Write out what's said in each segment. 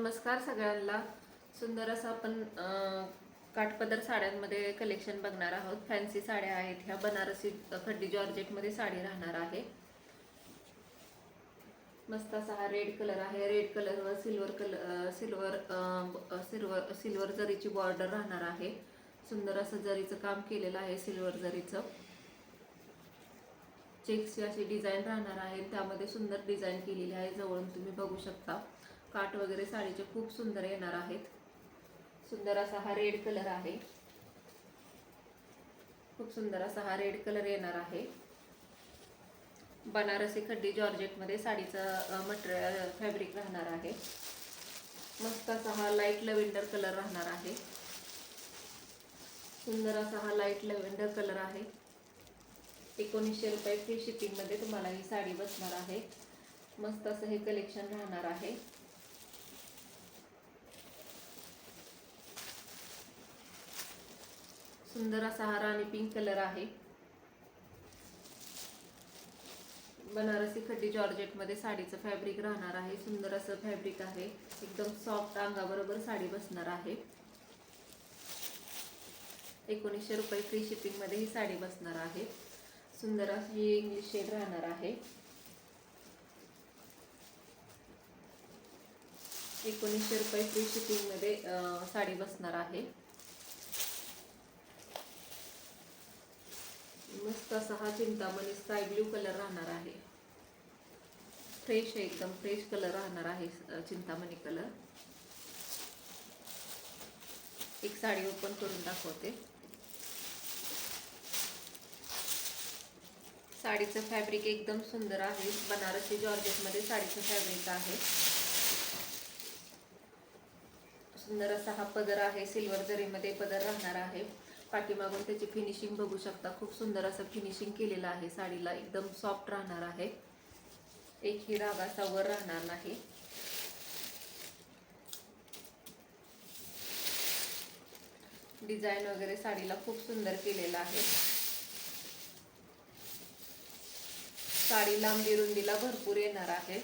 नमस्कार सगळ्यांना. सुंदर असं आपण काठपदर साड्यांमध्ये कलेक्शन बघणार आहोत. फॅन्सी साड्या आहेत ह्या. बनारसी खड्डी जॉर्जेटमध्ये साडी राहणार आहे. मस्त असा हा रेड कलर आहे. रेड कलरवर सिल्वर जरीची बॉर्डर राहणार आहे. सुंदर असं जरीचं काम केलेलं आहे. सिल्वर जरीचं चेक्सची अशी डिझाईन राहणार आहे. त्यामध्ये सुंदर डिझाईन केलेली आहे. जवळून तुम्ही बघू शकता. काठ वगैरे साडीचे खूप सुंदर येणार आहेत. सुंदर असा हा रेड कलर आहे. खूप सुंदर असा हा रेड कलर येणार आहे. बनारसी खड्डी जॉर्जेटमध्ये साडीचं मटेरियल फॅब्रिक राहणार आहे. मस्त असा हा लाईट लव्हेंडर कलर राहणार आहे. सुंदर असा हा लाईट लव्हेंडर कलर आहे. 1900 रुपये फ्री शिपिंगमध्ये तुम्हाला ही साडी बसणार आहे. मस्त असं हे कलेक्शन राहणार आहे. सुंदर असा हा राणी पिंक कलर आहे. बनारसी खड्डी जॉर्जेटमध्ये साडीचं फॅब्रिक राहणार आहे. सुंदर असं फॅब्रिक आहे. एकदम सॉफ्ट, अंगाबरोबर साडी बसणार आहे. 1900 रुपये फ्री शिपिंगमध्ये ही साडी बसणार आहे. सुंदर अशी इंग्लिश शेड राहणार आहे. 1900 रुपये फ्री शिपिंगमध्ये साडी बसणार आहे. मस्त असा हा चिंतामणी स्काय ब्ल्यू कलर राहणार आहे. फ्रेश आहे, एकदम फ्रेश कलर राहणार आहे. चिंतामणी कलर. एक साडी ओपन करून दाखवते. साडीचं फॅब्रिक एकदम सुंदर आहे. बनारसी जॉर्जेटमध्ये साडीचं फॅब्रिक आहे. सुंदर असा हा पदर आहे. सिल्वर जरीमध्ये पदर राहणार आहे. पाठीमागून त्याची फिनिशिंग बघू शकता. खूप सुंदर असं फिनिशिंग केलेलं आहे. साडीला एकदम सॉफ्ट राहणार आहे. एकही डाग असा वर राहणार नाही. डिझाईन वगैरे साडीला खूप सुंदर केलेलं आहे. साडी लांबी रुंदीला भरपूर येणार आहे.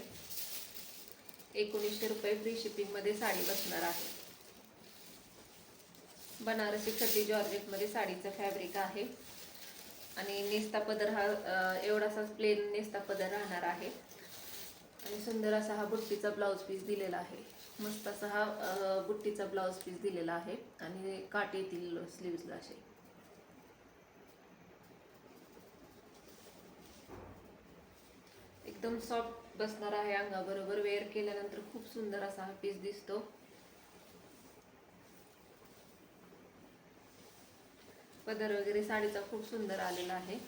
1900 रुपये फ्री शिपिंगमध्ये साडी बसणार आहे. बनारसी खड्डी जॉर्जेटमध्ये साडीचं फॅब्रिक आहे. आणि नेस्ता पदर हा एवढासा प्लेन नेस्ता पदर राहणार आहे. आणि सुंदर असा हा बुट्टीचा ब्लाऊज पीस दिलेला आहे. मस्त असा हा बुट्टीचा ब्लाऊज पीस दिलेला आहे. आणि काट येतील स्लीव्हजला असे. एकदम सॉफ्ट बसणार आहे. अंगाबरोबर वेअर केल्यानंतर खूप सुंदर असा हा पीस दिसतो. पदर वगैरे साडीचा खूप सुंदर आलेला आहे.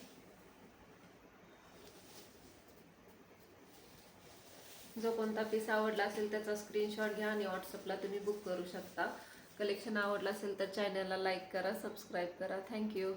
जो कोणता पीस आवडला असेल त्याचा स्क्रीनशॉट घ्या आणि व्हॉट्सअपला तुम्ही बुक करू शकता. कलेक्शन आवडलं असेल तर चॅनलला लाईक करा, सबस्क्राईब करा. थँक्यू.